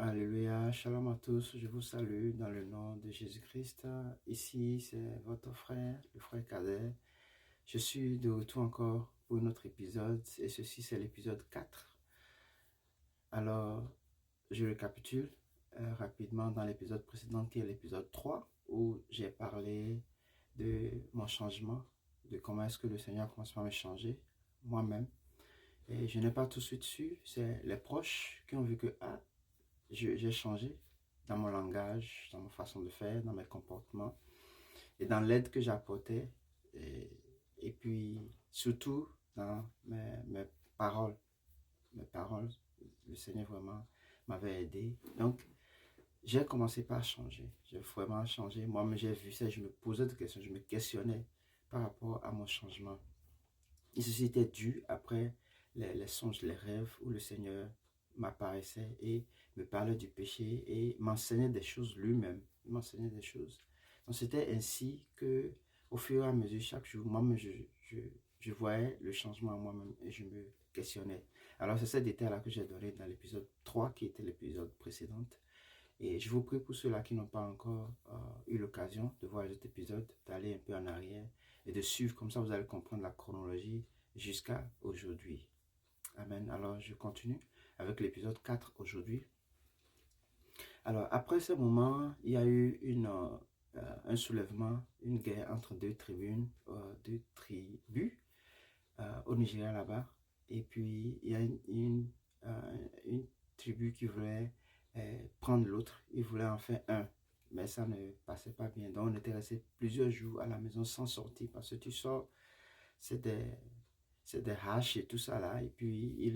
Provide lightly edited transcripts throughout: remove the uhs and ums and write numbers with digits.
Alléluia, shalom à tous, je vous salue dans le nom de Jésus-Christ. Ici, c'est votre frère, le frère Cadet. Je suis de retour encore pour un autre épisode et ceci, c'est l'épisode 4. Alors, je récapitule rapidement dans l'épisode précédent qui est l'épisode 3 où j'ai parlé de mon changement, de comment est-ce que le Seigneur commence à me changer moi-même. Et je n'ai pas tout de suite su, c'est les proches qui ont vu que, j'ai changé dans mon langage, dans ma façon de faire, dans mes comportements et dans l'aide que j'apportais et puis surtout dans mes paroles. Mes paroles, le Seigneur vraiment m'avait aidé. Donc, j'ai commencé par changer. J'ai vraiment changé. Moi-même, j'ai vu ça, je me posais des questions, je me questionnais par rapport à mon changement. Et ceci était dû après les songes, les rêves où le Seigneur m'apparaissait et me parlait du péché et m'enseignait des choses lui-même. Il m'enseignait des choses. Donc c'était ainsi que, au fur et à mesure, chaque jour, moi-même, je voyais le changement en moi-même et je me questionnais. Alors c'est ces détails-là que j'ai donné dans l'épisode 3 qui était l'épisode précédent. Et je vous prie pour ceux-là qui n'ont pas encore eu l'occasion de voir cet épisode, d'aller un peu en arrière et de suivre, comme ça vous allez comprendre la chronologie jusqu'à aujourd'hui. Amen. Alors je continue avec l'épisode 4 aujourd'hui. Alors après ce moment, il y a eu un soulèvement, une guerre entre deux tribus au Nigeria là-bas. Et puis il y a une tribu qui voulait prendre l'autre, il voulait en faire un. Mais ça ne passait pas bien. Donc on était resté plusieurs jours à la maison sans sortir parce que tu sors, c'est des haches et tout ça là. Et puis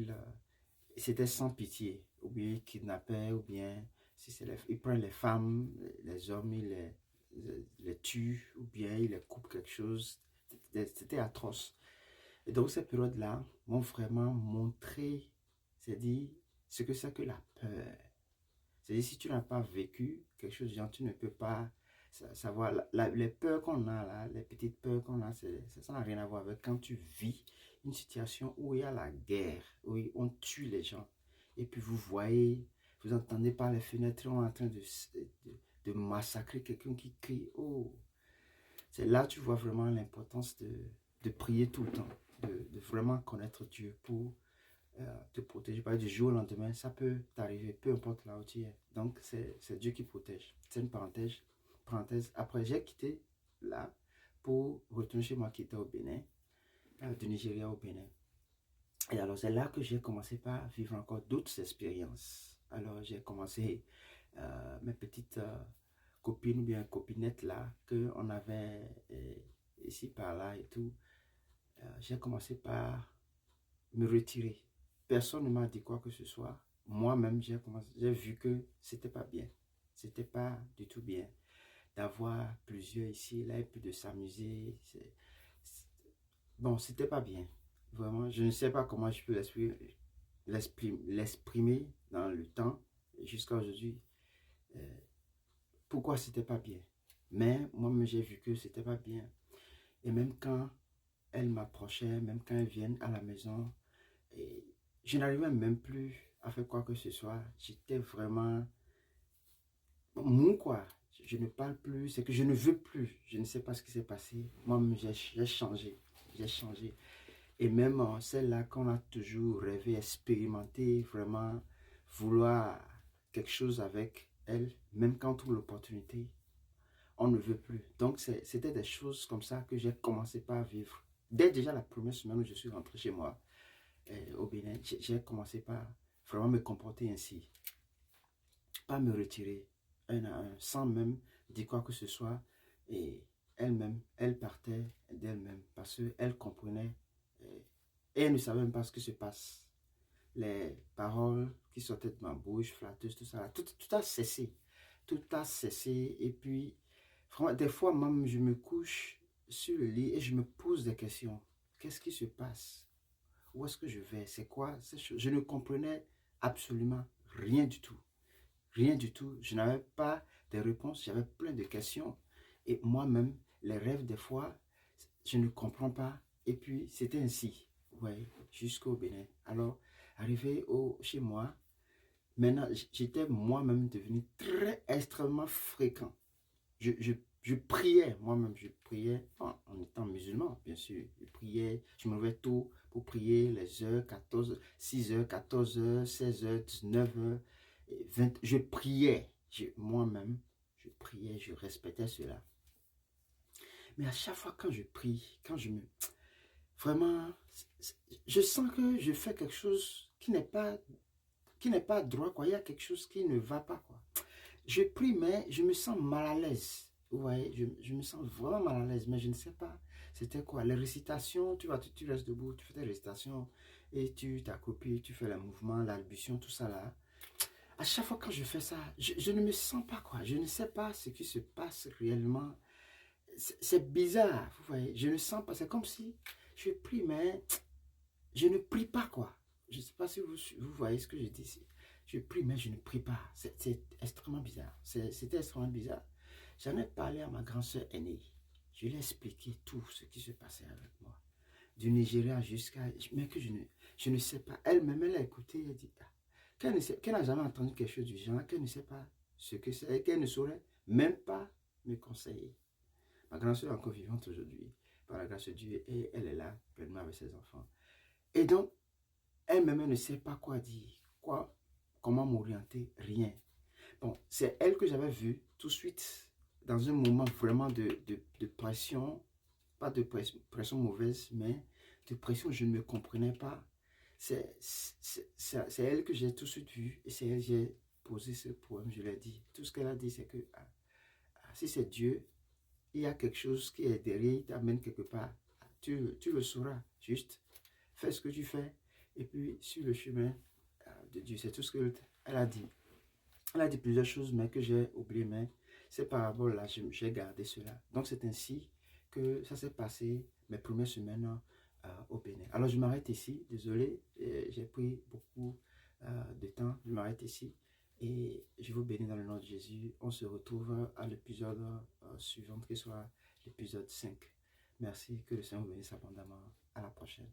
c'était sans pitié. Ou bien il kidnappait, ou bien si il prend les femmes, les hommes, les tue, ou bien il les coupe quelque chose. C'était atroce. Et donc cette période-là m'ont vraiment montré, c'est-à-dire ce que c'est que la peur. C'est-à-dire, si tu n'as pas vécu quelque chose, genre, tu ne peux pas savoir. Les peurs qu'on a là, les petites peurs qu'on a, ça n'a rien à voir avec quand tu vis une situation où il y a la guerre, où on tue les gens. Et puis vous voyez, vous entendez par les fenêtres, on est en train de massacrer quelqu'un qui crie. Oh, c'est là que tu vois vraiment l'importance de prier tout le temps, de vraiment connaître Dieu pour te protéger. Pas du jour au lendemain, ça peut t'arriver, peu importe là où tu es. Donc, c'est Dieu qui protège. C'est une parenthèse. Après, j'ai quitté là pour retourner chez moi qui était au Bénin, du Nigeria au Bénin. Et alors, c'est là que j'ai commencé par vivre encore d'autres expériences. Alors, j'ai commencé mes petites copines ou bien copinettes là, qu'on avait ici par là et tout. J'ai commencé par me retirer. Personne ne m'a dit quoi que ce soit. Moi-même, j'ai vu que c'était pas bien. C'était pas du tout bien d'avoir plusieurs ici, là, et puis de s'amuser. Bon, c'était pas bien. Vraiment, je ne sais pas comment je peux l'exprimer dans le temps jusqu'à aujourd'hui. Pourquoi c'était pas bien. Mais moi-même, j'ai vu que c'était pas bien. Et même quand elles m'approchaient, même quand elles viennent à la maison, et je n'arrivais même plus à faire quoi que ce soit. J'étais vraiment mou, quoi. Je ne parle plus, c'est que je ne veux plus. Je ne sais pas ce qui s'est passé. Moi-même, j'ai changé. J'ai changé. Et même celle-là qu'on a toujours rêvé, expérimenté, vraiment vouloir quelque chose avec elle, même quand on trouve l'opportunité, on ne veut plus. Donc, c'était des choses comme ça que j'ai commencé par vivre. Dès déjà la première semaine où je suis rentré chez moi, au Bénin, j'ai commencé par vraiment me comporter ainsi. Pas me retirer un à un, sans même dire quoi que ce soit. Et elle-même, elle partait d'elle-même parce qu'elle comprenait et elle ne savait même pas ce qui se passe. Les paroles qui sortaient de ma bouche, flatteuses, tout ça, tout a cessé. Tout a cessé. Et puis, vraiment, des fois même, je me couche sur le lit et je me pose des questions. Qu'est-ce qui se passe? Où est-ce que je vais? C'est quoi ces choses? Je ne comprenais absolument rien du tout. Rien du tout. Je n'avais pas de réponses. J'avais plein de questions. Et moi-même, les rêves, des fois, je ne comprends pas. Et puis, c'était ainsi. Ouais, jusqu'au Bénin. Alors, arrivé chez moi, Maintenant, j'étais moi-même devenu très extrêmement fréquent. Je priais, moi-même, je priais en étant musulman, bien sûr. Je priais, je me levais tôt pour prier les heures, 14, 6 heures, 14 heures, 16 heures, 19 heures, 20. Je priais, moi-même, je priais, je respectais cela. Mais à chaque fois quand je prie, quand je me... Vraiment, je sens que je fais quelque chose qui n'est pas droit, quoi. Il y a quelque chose qui ne va pas, quoi. Je prie, mais je me sens mal à l'aise. Vous voyez, je me sens vraiment mal à l'aise, mais je ne sais pas c'était quoi. Les récitations, tu restes debout, tu fais tes récitations et tu t'accroupis, tu fais le mouvement, l'albition, tout ça là. À chaque fois quand je fais ça, je ne me sens pas quoi. Je ne sais pas ce qui se passe réellement. C'est bizarre, vous voyez. Je ne sens pas. C'est comme si je prie, mais je ne prie pas quoi. Je ne sais pas si vous voyez ce que je dis ici. Je prie, mais je ne prie pas. C'est extrêmement bizarre. C'était extrêmement bizarre. J'en ai parlé à ma grande sœur aînée. Je lui ai expliqué tout ce qui se passait avec moi. Du Nigeria jusqu'à... Mais que je ne sais pas. Elle-même, elle a écouté, elle dit... Qu'elle n'a jamais entendu quelque chose du genre, qu'elle ne sait pas ce que c'est, et qu'elle ne saurait même pas me conseiller. Ma grande sœur est encore vivante aujourd'hui, par la grâce de Dieu, et elle est là, pleinement avec ses enfants. Et donc, elle-même, elle ne sait pas quoi dire, comment m'orienter, rien. Bon, c'est elle que j'avais vue tout de suite dans un moment vraiment de pression, pas de pression mauvaise, mais de pression, je ne me comprenais pas. C'est elle que j'ai tout de suite vue et c'est elle que j'ai posé ce problème, je l'ai dit. Tout ce qu'elle a dit, c'est que si c'est Dieu, il y a quelque chose qui est derrière, il t'amène quelque part. Tu le sauras, juste fais ce que tu fais et puis sur le chemin de Dieu. C'est tout ce qu'elle a dit. Elle a dit plusieurs choses, mais que j'ai oublié, mais ces paraboles-là, j'ai gardé cela. Donc, c'est ainsi que ça s'est passé mes premières semaines au Bénin. Alors, je m'arrête ici. Désolé, j'ai pris beaucoup de temps. Je m'arrête ici. Et je vous bénis dans le nom de Jésus. On se retrouve à l'épisode suivant, qui soit l'épisode 5. Merci, que le Seigneur vous bénisse abondamment. À la prochaine.